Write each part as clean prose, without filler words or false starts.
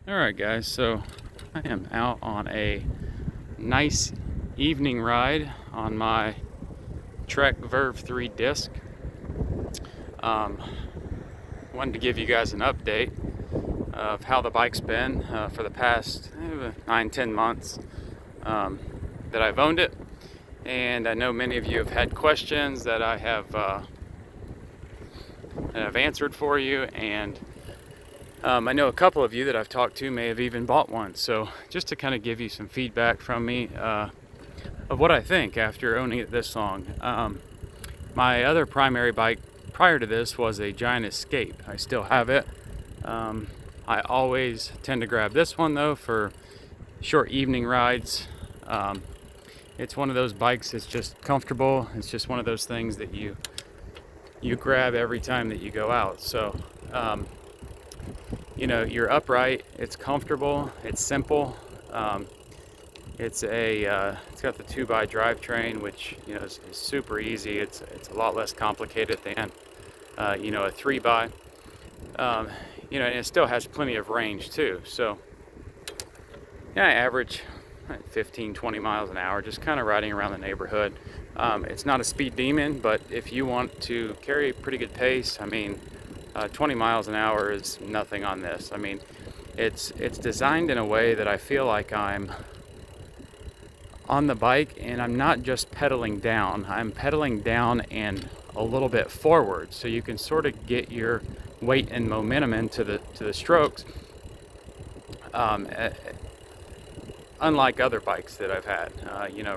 Alright guys, so I am out on a nice evening ride on my Trek Verve 3 disc. Um, Wanted to give you guys an update of how the bike's been for the past 9-10 months that I've owned it. And I know many of you have had questions that I've answered for you, and I know a couple of you that I've talked to may have even bought one. So just to kind of give you some feedback from me of what I think after owning it this long. My other primary bike prior to this was a Giant Escape. I still have it. I always tend to grab this one though for short evening rides. It's one of those bikes that's just comfortable. It's just one of those things that you grab every time that you go out. So you're upright, it's comfortable, it's simple. It's got the 2x drivetrain, which is super easy. It's a lot less complicated than a 3x. And it still has plenty of range too. So yeah, I average 15-20 miles an hour, just kind of riding around the neighborhood. It's not a speed demon, but if you want to carry a pretty good pace, 20 miles an hour is nothing on this. It's designed in a way that I feel like I'm on the bike and I'm not just pedaling down. I'm pedaling down and a little bit forward, so you can sort of get your weight and momentum into the strokes. Unlike other bikes that I've had,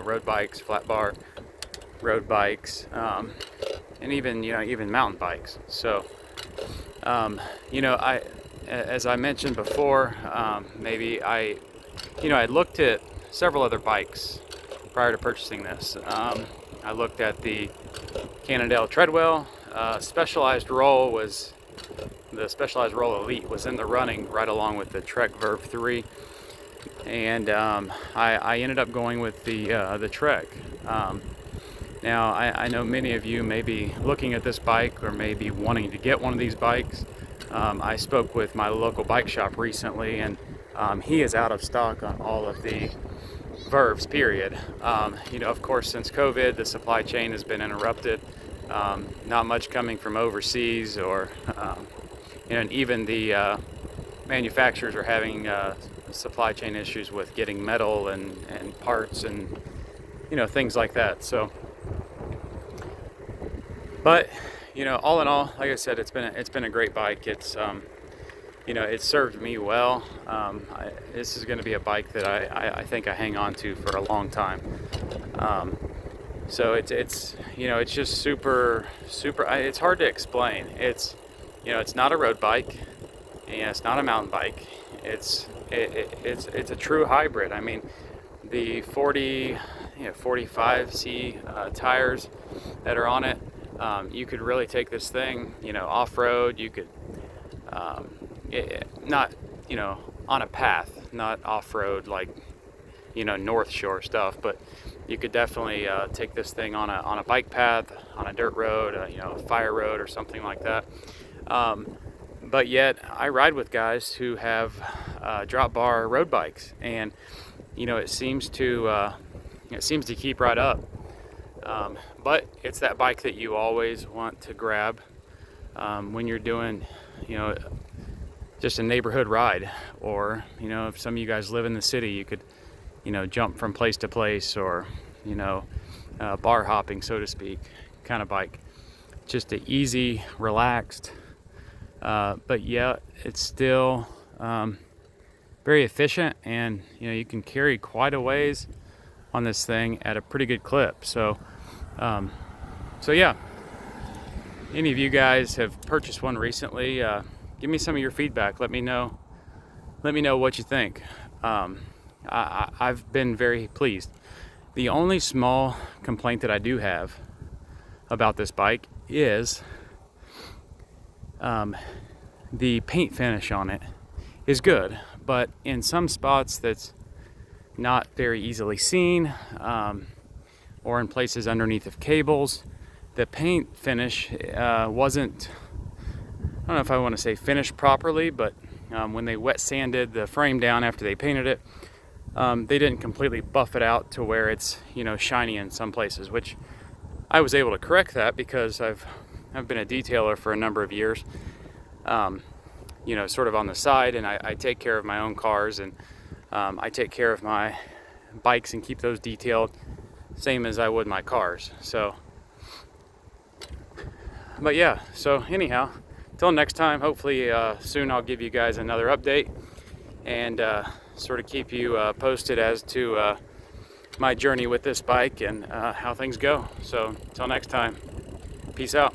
road bikes, flat bar road bikes, and even mountain bikes. So as I mentioned before, I looked at several other bikes prior to purchasing this. I looked at the Cannondale Treadwell. Specialized Roll Elite was in the running right along with the Trek Verve 3, and I ended up going with the Trek. Now I know many of you may be looking at this bike or may be wanting to get one of these bikes. I spoke with my local bike shop recently, and he is out of stock on all of the Verves, period. Of course, since COVID, the supply chain has been interrupted. Not much coming from overseas, or and even the manufacturers are having supply chain issues with getting metal and parts and things like that. So, but all in all, like I said, it's been a great bike. It's it's served me well. This is going to be a bike that I think I hang on to for a long time. So it's just super. It's hard to explain. It's not a road bike, and it's not a mountain bike. It's a true hybrid. The 45C tires that are on it. You could really take this thing, off-road. You could, not, on a path, not off-road like, North Shore stuff, but you could definitely take this thing on a bike path, on a dirt road, a fire road or something like that. But yet I ride with guys who have drop bar road bikes, and it seems to keep right up. But it's that bike that you always want to grab when you're doing, just a neighborhood ride, or if some of you guys live in the city, you could, jump from place to place, or bar hopping, so to speak, kind of bike. Just an easy, relaxed, but yeah, it's still very efficient, and you can carry quite a ways on this thing at a pretty good clip. So yeah, any of you guys have purchased one recently, give me some of your feedback. Let me know what you think. I've been very pleased. The only small complaint that I do have about this bike is the paint finish on it is good, but in some spots that's not very easily seen, or in places underneath of cables, the paint finish wasn't, I don't know if I want to say finished properly, but when they wet sanded the frame down after they painted it, they didn't completely buff it out to where it's, you know, shiny in some places, which I was able to correct that because I've been a detailer for a number of years, you know, sort of on the side, and I take care of my own cars, and I take care of my bikes and keep those detailed same as I would my cars. So, but yeah, so anyhow, till next time, hopefully soon I'll give you guys another update and sort of keep you posted as to my journey with this bike and how things go. So till next time, peace out.